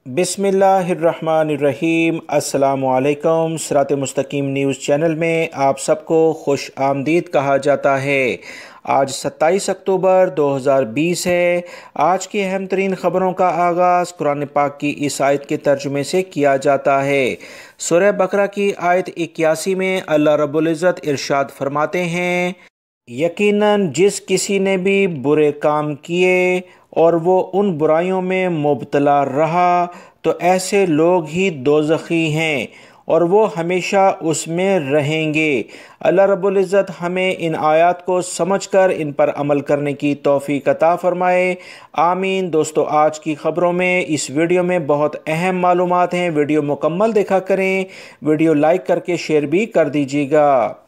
बिस्मिल्लाहिर्रहमानिर्रहीम। अस्सलामुअलैकुम। सिरात मुस्तकीम न्यूज़ चैनल में आप सबको खुश आमदीद कहा जाता है। आज 27 अक्टूबर 2020 है। आज की अहम तरीन ख़बरों का आगाज़ कुरान पाक की इस आयत के तर्जुमे से किया जाता है। सूरह बकरा की आयत 81 में अल्लाह रब्बुल इज़्ज़त इरशाद फरमाते हैं, यकीनन जिस किसी ने भी बुरे काम किए और वो उन बुराइयों में मुब्तला रहा तो ऐसे लोग ही दोज़खी हैं और वो हमेशा उसमें रहेंगे। अल्लाह रब्बुल इज़्ज़त हमें इन आयात को समझकर इन पर अमल करने की तौफीक अता फ़रमाए। आमीन। दोस्तों, आज की ख़बरों में इस वीडियो में बहुत अहम मालूमात हैं। वीडियो मुकम्मल देखा करें। वीडियो लाइक करके शेयर भी कर दीजिएगा।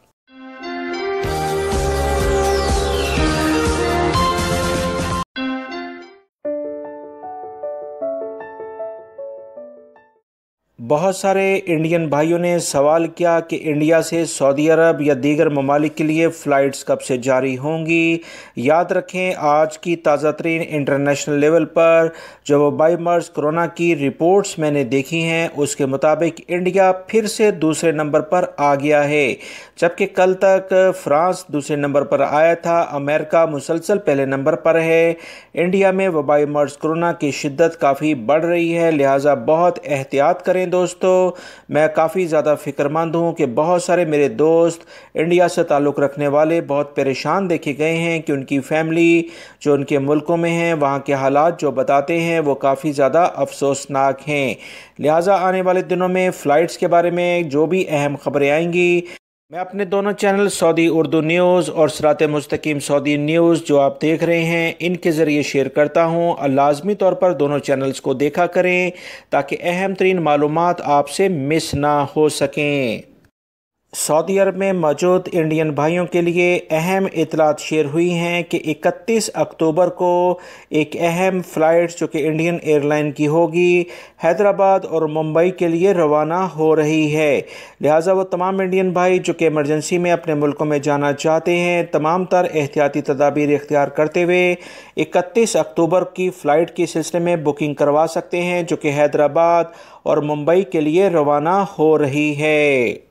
बहुत सारे इंडियन भाइयों ने सवाल किया कि इंडिया से सऊदी अरब या दीगर ममालिक के लिए फ़्लाइट्स कब से जारी होंगी। याद रखें, आज की ताज़ा तरीन इंटरनेशनल लेवल पर जो वबाई मर्ज़ कोरोना की रिपोर्ट्स मैंने देखी हैं उसके मुताबिक इंडिया फिर से दूसरे नंबर पर आ गया है। जबकि कल तक फ्रांस दूसरे नंबर पर आया था, अमेरिका मुसलसल पहले नंबर पर है। इंडिया में वबाई मर्ज़ कोरोना की शिद्दत काफ़ी बढ़ रही है, लिहाजा बहुत एहतियात करें। दोस्तों, मैं काफ़ी ज़्यादा फ़िक्रमंद हूँ कि बहुत सारे मेरे दोस्त इंडिया से ताल्लुक़ रखने वाले बहुत परेशान देखे गए हैं कि उनकी फ़ैमिली जो उनके मुल्कों में हैं वहाँ के हालात जो बताते हैं वो काफ़ी ज़्यादा अफसोसनाक हैं। लिहाजा आने वाले दिनों में फ़्लाइट्स के बारे में जो भी अहम ख़बरें आएंगी मैं अपने दोनों चैनल सऊदी उर्दू न्यूज़ और सिरात मुस्तकीम सऊदी न्यूज़ जो आप देख रहे हैं इनके ज़रिए शेयर करता हूं। लाजमी तौर पर दोनों चैनल्स को देखा करें ताकि अहम तरीन मालूमात आपसे मिस ना हो सकें। सऊदी अरब में मौजूद इंडियन भाइयों के लिए अहम इतलात शेयर हुई हैं कि 31 अक्टूबर को एक अहम फ़्लाइट जो कि इंडियन एयरलाइन की होगी हैदराबाद और मुंबई के लिए रवाना हो रही है। लिहाजा वो तमाम इंडियन भाई जो कि इमरजेंसी में अपने मुल्कों में जाना चाहते हैं तमाम तर एहतियाती तदाबीर इख्तियार करते हुए 31 अक्टूबर की फ़्लाइट के सिलसिले में बुकिंग करवा सकते हैं जो कि हैदराबाद और मुंबई के लिए रवाना हो रही है।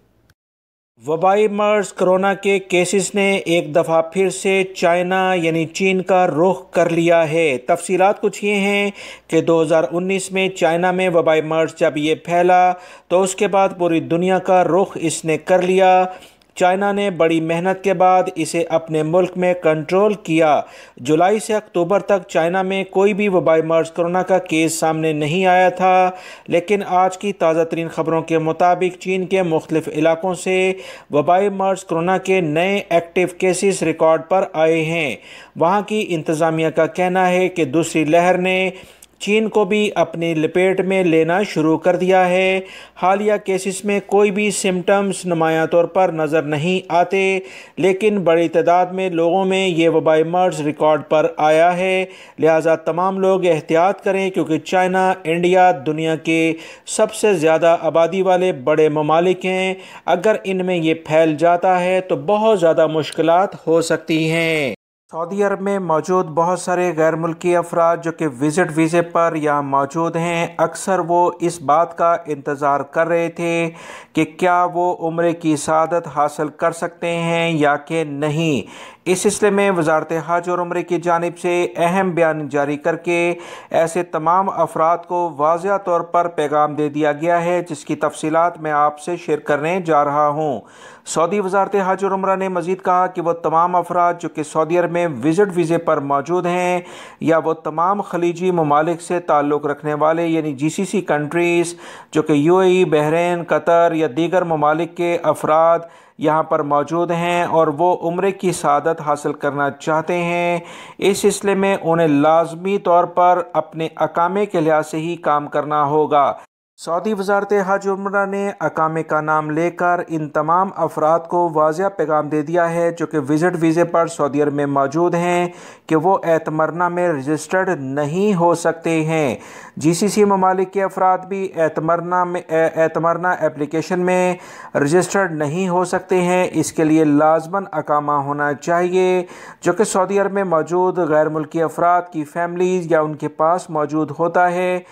वबाई मर्ज़ कोरोना के केसेस ने एक दफ़ा फिर से चाइना यानी चीन का रुख कर लिया है। तफसीलात कुछ ये हैं कि 2019 में चाइना में वबाई मर्ज़ जब ये फैला तो उसके बाद पूरी दुनिया का रुख इसने कर लिया। चाइना ने बड़ी मेहनत के बाद इसे अपने मुल्क में कंट्रोल किया। जुलाई से अक्टूबर तक चाइना में कोई भी वबाई मर्ज़ कोरोना का केस सामने नहीं आया था, लेकिन आज की ताज़ा तरीन ख़बरों के मुताबिक चीन के मुख्तलिफ़ इलाकों से वबाई मर्ज़ कोरोना के नए एक्टिव केसेस रिकॉर्ड पर आए हैं। वहाँ की इंतज़ामिया का कहना है कि दूसरी लहर ने चीन को भी अपनी लपेट में लेना शुरू कर दिया है। हालिया केसेस में कोई भी सिम्टम्स नुमायां तौर पर नज़र नहीं आते, लेकिन बड़ी तादाद में लोगों में ये वबाई मर्ज़ रिकॉर्ड पर आया है। लिहाजा तमाम लोग एहतियात करें क्योंकि चाइना, इंडिया दुनिया के सबसे ज़्यादा आबादी वाले बड़े ममालिक हैं। अगर इनमें ये फैल जाता है तो बहुत ज़्यादा मुश्किलात हो सकती हैं। सऊदी अरब में मौजूद बहुत सारे गैर मुल्की अफराद जो कि विज़िट वीज़े पर यहाँ मौजूद हैं, अक्सर वो इस बात का इंतज़ार कर रहे थे कि क्या वो उम्रे की सआदत हासिल कर सकते हैं या कि नहीं। इस सिलसिले में वज़ारत हज और उम्रे की जानिब से अहम बयान जारी करके ऐसे तमाम अफराद को वाज़िया तौर पर पैगाम दे दिया गया है जिसकी तफसीलात मैं आपसे शेयर करने जा रहा हूँ। सऊदी वज़ारत हज और उम्रा ने मज़ीद कहा कि वो तमाम अफराद जो कि सऊदी अरब में विज़िट वीज़े पर मौजूद हैं या वो तमाम खलीजी ममालिक से ताल्लुक़ रखने वाले यानी GCC कंट्रीज़ जो कि UAE, बहरीन, कतर या दीगर ममालिक के अफराद यहाँ पर मौजूद हैं और वो उम्रे की सआदत हासिल करना चाहते हैं, इस सिलसिले में उन्हें लाजमी तौर पर अपने अकामे के लिहाज से ही काम करना होगा। सऊदी वज़ारत हज उम्रा ने अकामे का नाम लेकर इन तमाम अफराद को वाज़िया पैगाम दे दिया है जो कि विज़िट वीज़े पर सऊदी अरब में मौजूद हैं कि वो एतमरना में रजिस्टर्ड नहीं हो सकते हैं। GCC ममालिक के अफराद भी एतमरना एप्लीकेशन में रजिस्टर्ड नहीं हो सकते हैं। इसके लिए लाजमन अकामा होना चाहिए जो कि सऊदी अरब में मौजूद गैर मुल्की अफराद की फ़ैमिलीज़ या उनके पास मौजूद होता है।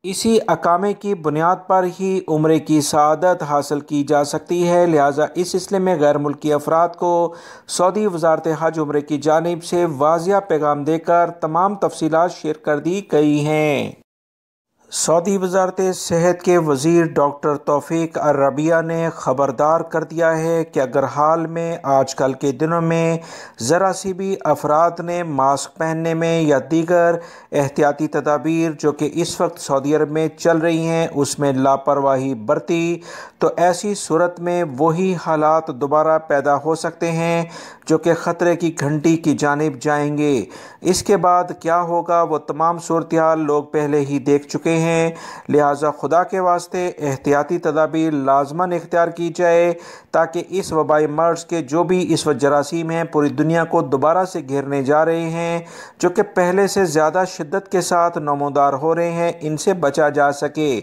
اسی اقامے کی بنیاد پر ہی عمرے کی سعادت حاصل کی جا سکتی ہے، لہٰذا اس سلسلے میں غیر ملکی افراد کو سعودی وزارت حج عمرے کی جانب سے واضح پیغام دے کر تمام تفصیلات شیئر کر دی گئی ہیں۔ سعودی وزارت صحت کے وزیر ڈاکٹر توفیق الربیع نے خبردار کر دیا ہے کہ اگر حال میں آج کل کے دنوں میں ذرا سی بھی افراد نے ماسک پہننے میں یا دیگر احتیاطی تدابیر جو کہ اس وقت سعودی عرب میں چل رہی ہیں اس میں لاپرواہی برتی تو ایسی صورت میں وہی حالات دوبارہ پیدا ہو سکتے ہیں جو کہ خطرے کی گھنٹی کی جانب جائیں گے۔ اس کے بعد کیا ہوگا وہ تمام صورتحال لوگ پہلے ہی دیکھ چکے ہیں، لہٰذا خدا کے واسطے احتیاطی تدابیر لازماً اختیار کی جائے تاکہ اس وبائی مرض کے جو بھی اس وقت جراثیم ہیں پوری دنیا کو دوبارہ سے گھیرنے جا رہے ہیں جو کہ پہلے سے زیادہ شدت کے ساتھ نمودار ہو رہے ہیں، ان سے بچا جا سکے۔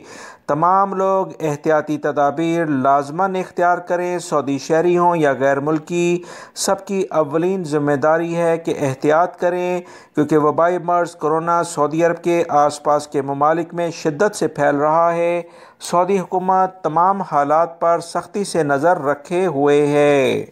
تمام لوگ احتیاطی تدابیر لازماً اختیار کریں، سعودی شہری ہوں یا غیر ملکی، سب کی اولین ذمہ داری ہے کہ احتیاط کریں کیونکہ وبائی مرض کرونا سعودی عرب کے آس پاس کے ممالک میں شدت سے پھیل رہا ہے۔ سعودی حکومت تمام حالات پر سختی سے نظر رکھے ہوئے ہے۔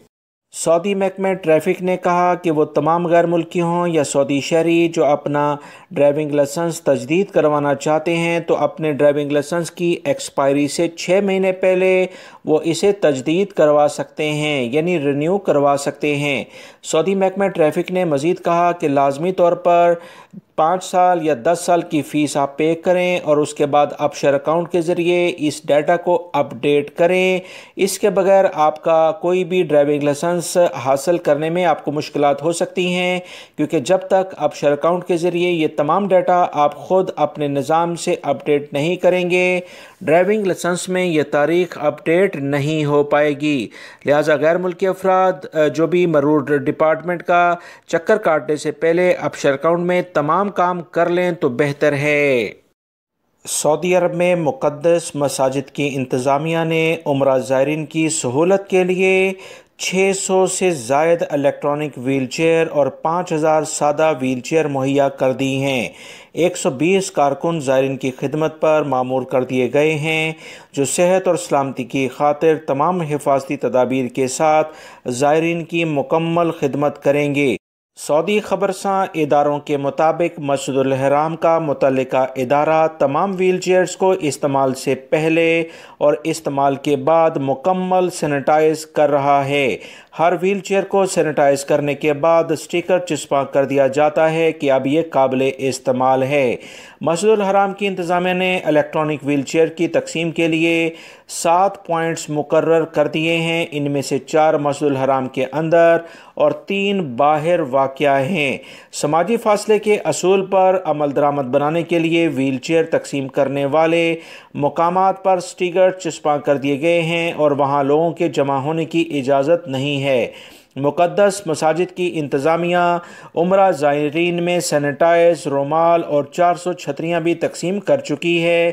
سعودی محکمہ ٹریفک نے کہا کہ وہ تمام غیر ملکی ہوں یا سعودی شہری جو اپنا ڈرائیونگ لائسنس تجدید کروانا چاہتے ہیں تو اپنے ڈرائیونگ لائسنس کی ایکسپائری سے 6 مہینے پہلے وہ اسے تجدید کروا سکتے ہیں، یعنی رینیو کروا سکتے ہیں۔ سعودی محکمہ ٹریفک نے مزید کہا کہ لازمی طور پر 5 سال یا 10 سال کی فیس آپ پے کریں اور اس کے بعد ابشر اکاؤنٹ کے ذریعے اس ڈیٹا کو اپ ڈیٹ کریں۔ اس کے بغیر آپ کا کوئی بھی ڈرائیونگ لائسنس حاصل کرنے میں آپ کو مشکلات ہو سکتی ہیں کیونکہ جب تک ابشر اکاؤنٹ کے ذریعے یہ تمام ڈیٹا آپ خود اپنے نظام سے اپ ڈیٹ نہیں کریں گے ڈرائیونگ لائسنس میں یہ تاریخ اپ ڈیٹ نہیں ہو پائے گی، لہٰذا غیر ملکی افراد جو بھی مربوط ڈپارٹمنٹ کا چکر کاٹنے سے پہلے ابشر اکاؤنٹ میں تمام کام کر لیں تو بہتر ہے۔ سعودی عرب میں مقدس مساجد کی انتظامیہ نے عمرہ زائرین کی سہولت کے لیے 600 سے زائد الیکٹرانک ویل چیئر اور 5000 سادہ ویل چیئر مہیا کر دی ہیں۔ 120 کارکن زائرین کی خدمت پر مامور کر دیے گئے ہیں جو صحت اور سلامتی کی خاطر تمام حفاظتی تدابیر کے ساتھ زائرین کی مکمل خدمت کریں گے۔ سعودی خبرساں اداروں کے مطابق مسجد الحرام کا متعلقہ ادارہ تمام ویل چیئرز کو استعمال سے پہلے اور استعمال کے بعد مکمل سینیٹائز کر رہا ہے۔ ہر ویل چیئر کو سینیٹائز کرنے کے بعد اسٹیکر چسپاں کر دیا جاتا ہے کہ اب یہ قابل استعمال ہے۔ مسجد الحرام کی انتظامیہ نے الیکٹرانک ویل چیئر کی تقسیم کے لیے 7 پوائنٹس مقرر کر دیے ہیں، ان میں سے 4 مسجد الحرام کے اندر اور 3 باہر واقع ہیں۔ سماجی فاصلے کے اصول پر عمل درآمد بنانے کے لیے ویل چیئر تقسیم کرنے والے مقامات پر اسٹیکر چسپاں کر دیے گئے ہیں اور وہاں لوگوں کے جمع ہونے کی اجازت نہیں ہے۔ مقدس مساجد کی انتظامیہ عمرہ زائرین میں سینیٹائز رومال اور 400 چھتریاں بھی تقسیم کر چکی ہے۔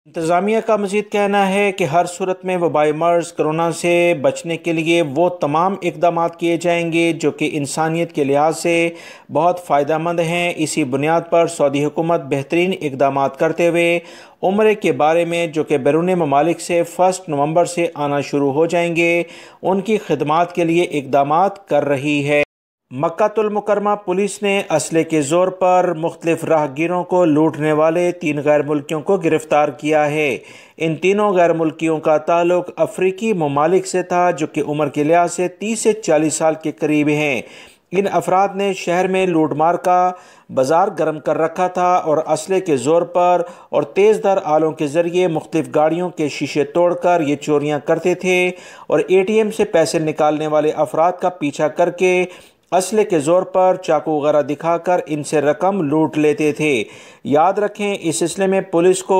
انتظامیہ کا مزید کہنا ہے کہ ہر صورت میں وبائی مرض کرونا سے بچنے کے لیے وہ تمام اقدامات کیے جائیں گے جو کہ انسانیت کے لحاظ سے بہت فائدہ مند ہیں۔ اسی بنیاد پر سعودی حکومت بہترین اقدامات کرتے ہوئے عمرے کے بارے میں جو کہ بیرون ممالک سے 1 نومبر سے آنا شروع ہو جائیں گے ان کی خدمات کے لیے اقدامات کر رہی ہے۔ مکہ المکرمہ پولیس نے اسلحے کے زور پر مختلف راہ گیروں کو لوٹنے والے 3 غیر ملکیوں کو گرفتار کیا ہے۔ ان تینوں غیر ملکیوں کا تعلق افریقی ممالک سے تھا جو کہ عمر کے لحاظ سے 30 سے 40 سال کے قریب ہیں۔ ان افراد نے شہر میں لوٹ مار کا بازار گرم کر رکھا تھا اور اسلحے کے زور پر اور تیز دھار آلوں کے ذریعے مختلف گاڑیوں کے شیشے توڑ کر یہ چوریاں کرتے تھے اور ATM سے پیسے نکالنے والے افراد کا پیچھا کر کے اسلحے کے زور پر چاقو وغیرہ دکھا کر ان سے رقم لوٹ لیتے تھے۔ یاد رکھیں اس سلسلے میں پولیس کو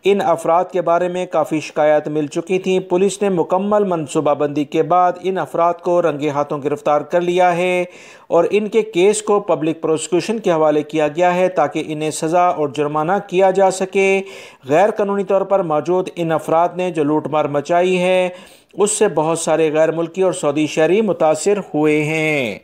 ان افراد کے بارے میں کافی شکایات مل چکی تھیں۔ پولیس نے مکمل منصوبہ بندی کے بعد ان افراد کو رنگے ہاتھوں گرفتار کر لیا ہے اور ان کے کیس کو پبلک پروسیکیوشن کے حوالے کیا گیا ہے تاکہ انہیں سزا اور جرمانہ کیا جا سکے۔ غیر قانونی طور پر موجود ان افراد نے جو لوٹ مار مچائی ہے اس سے بہت سارے غیر ملکی اور سعودی شہری متاثر ہوئے ہیں۔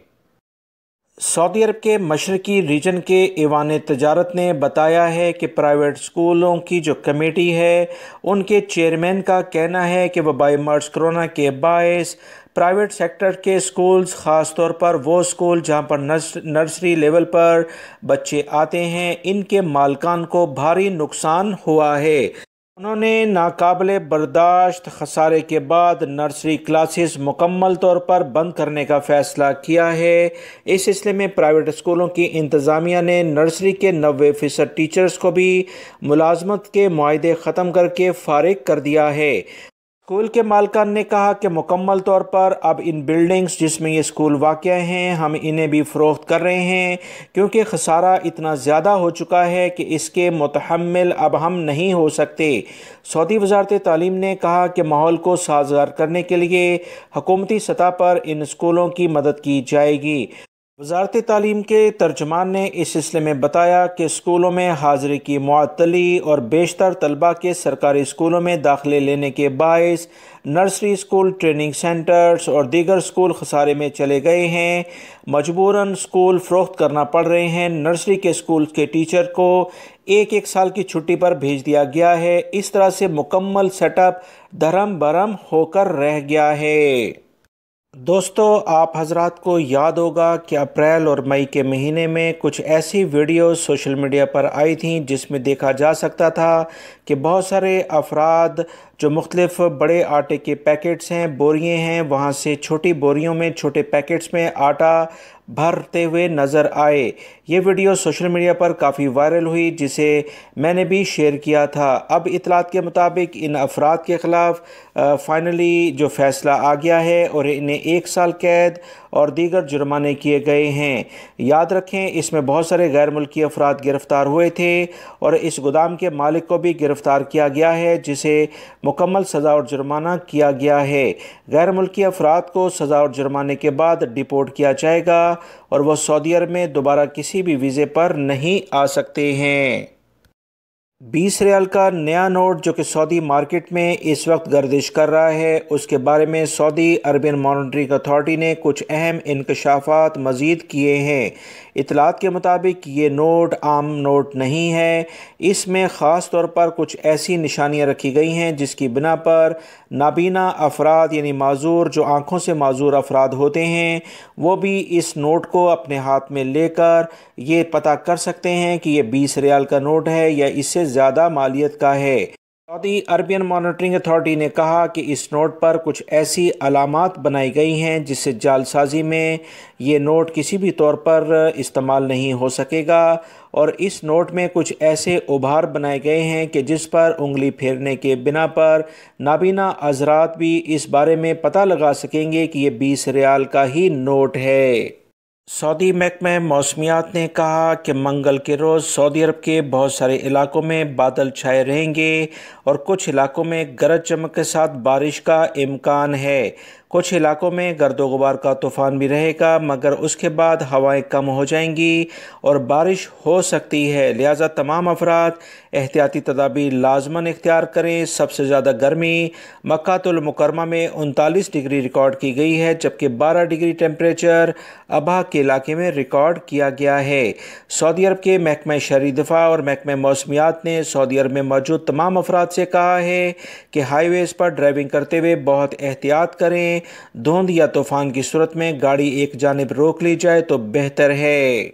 सऊदी अरब के मशरकी रीजन के ईवान तजारत ने बताया है कि प्राइवेट स्कूलों की जो कमेटी है उनके चेयरमैन का कहना है कि वबाई मर्स कोरोना के बायस प्राइवेट सेक्टर के स्कूल्स, ख़ास तौर पर वो स्कूल जहां पर नर्सरी लेवल पर बच्चे आते हैं, इनके मालकान को भारी नुकसान हुआ है। उन्होंने नाकाबिले बर्दाश्त खसारे के बाद नर्सरी क्लासेस मुकम्मल तौर पर बंद करने का फ़ैसला किया है। इस सिलसिले में प्राइवेट स्कूलों की इंतज़ामिया ने नर्सरी के 90% टीचर्स को भी मुलाजमत के मुआहदे ख़त्म करके फ़ारिग कर दिया है। स्कूल के मालकान ने कहा कि मुकम्मल तौर पर अब इन बिल्डिंग्स जिसमें ये स्कूल वाक़या हैं, हम इन्हें भी फ़रोख्त कर रहे हैं क्योंकि खसारा इतना ज़्यादा हो चुका है कि इसके मुतहम्मिल अब हम नहीं हो सकते। सऊदी वज़ारत तालीम ने कहा कि माहौल को साज़गार करने के लिए हुकूमती सतह पर इन स्कूलों की मदद की जाएगी। वज़ारत तालीम के तर्जुमान ने इस सिलसिले में बताया कि स्कूलों में हाज़िरी की मुअत्तली और बेशतर तलबा के सरकारी स्कूलों में दाखिले लेने के बायस नर्सरी स्कूल, ट्रेनिंग सेंटर्स और दीगर स्कूल खसारे में चले गए हैं। मजबूरन स्कूल फ़रोख्त करना पड़ रहे हैं। नर्सरी के स्कूल के टीचर को एक साल की छुट्टी पर भेज दिया गया है। इस तरह से मुकम्मल सेटअप धर्म भरम होकर रह गया है। दोस्तों, आप हजरात को याद होगा कि अप्रैल और मई के महीने में कुछ ऐसी वीडियोस सोशल मीडिया पर आई थीं जिसमें देखा जा सकता था कि बहुत सारे अफराद जो मुख्तलिफ बड़े आटे के पैकेट्स हैं, बोरियां हैं, वहाँ से छोटी बोरियों में छोटे पैकेट्स में आटा भरते हुए नज़र आए। ये वीडियो सोशल मीडिया पर काफ़ी वायरल हुई जिसे मैंने भी शेयर किया था। अब इतलात के मुताबिक इन अफराद के ख़िलाफ़ फ़ाइनली जो फ़ैसला आ गया है और इन्हें 1 साल कैद और दीगर जुर्माने किए गए हैं। याद रखें, इसमें बहुत सारे गैर मुल्की अफराद गिरफ़्तार हुए थे और इस गोदाम के मालिक को भी गिरफ़्तार किया गया है जिसे मुकम्मल सज़ा और जुर्माना किया गया है। गैर मुल्की अफराद को सज़ा और जुर्माने के बाद डिपोर्ट किया जाएगा और वह सऊदी अरब में दोबारा किसी भी वीज़े पर नहीं आ सकते हैं। 20 रियाल का नया नोट जो कि सऊदी मार्केट में इस वक्त गर्दिश कर रहा है, उसके बारे में सऊदी अरबियन मॉनेटरी अथॉरिटी ने कुछ अहम इंकशाफात मज़ीद किए हैं। इतलात के मुताबिक ये नोट आम नोट नहीं है। इसमें ख़ास तौर पर कुछ ऐसी निशानियां रखी गई हैं जिसकी बिना पर नाबीना अफराद यानी माजूर, जो आँखों से माजूर अफराद होते हैं, वो भी इस नोट को अपने हाथ में लेकर ये पता कर सकते हैं कि ये 20 रियाल का नोट है या इससे ज़्यादा मालियत का है। सऊदी अरबियन मॉनेटरिंग अथॉरिटी ने कहा कि इस नोट पर कुछ ऐसी अलामात बनाई गई हैं जिससे जालसाजी में ये नोट किसी भी तौर पर इस्तेमाल नहीं हो सकेगा और इस नोट में कुछ ऐसे उभार बनाए गए हैं कि जिस पर उंगली फेरने के बिना पर नाबीना हज़रात भी इस बारे में पता लगा सकेंगे कि ये 20 रियाल का ही नोट है। सऊदी महकमा मौसमियात ने कहा कि मंगल के रोज़ सऊदी अरब के बहुत सारे इलाकों में बादल छाए रहेंगे और कुछ इलाकों में गरज चमक के साथ बारिश का इम्कान है। कुछ इलाकों में गर्दो गुबार का तूफ़ान भी रहेगा, मगर उसके बाद हवाएं कम हो जाएंगी और बारिश हो सकती है। लिहाजा तमाम अफराद एहतियाती तदाबीर लाजमन इख्तियार करें। सबसे ज़्यादा गर्मी मक्कातुल मुकरमा में 39 डिग्री रिकॉर्ड की गई है, जबकि 12 डिग्री टेम्परेचर अबहा के इलाके में रिकॉर्ड किया गया है। सऊदी अरब के महकमा शहरी दिफा और महकमा मौसमियात ने सऊदी अरब में मौजूद तमाम अफराद से कहा है कि हाईवेज़ पर ड्राइविंग करते हुए बहुत एहतियात करें। धुंध या तूफ़ान की सूरत में गाड़ी एक जानिब रोक ली जाए तो बेहतर है।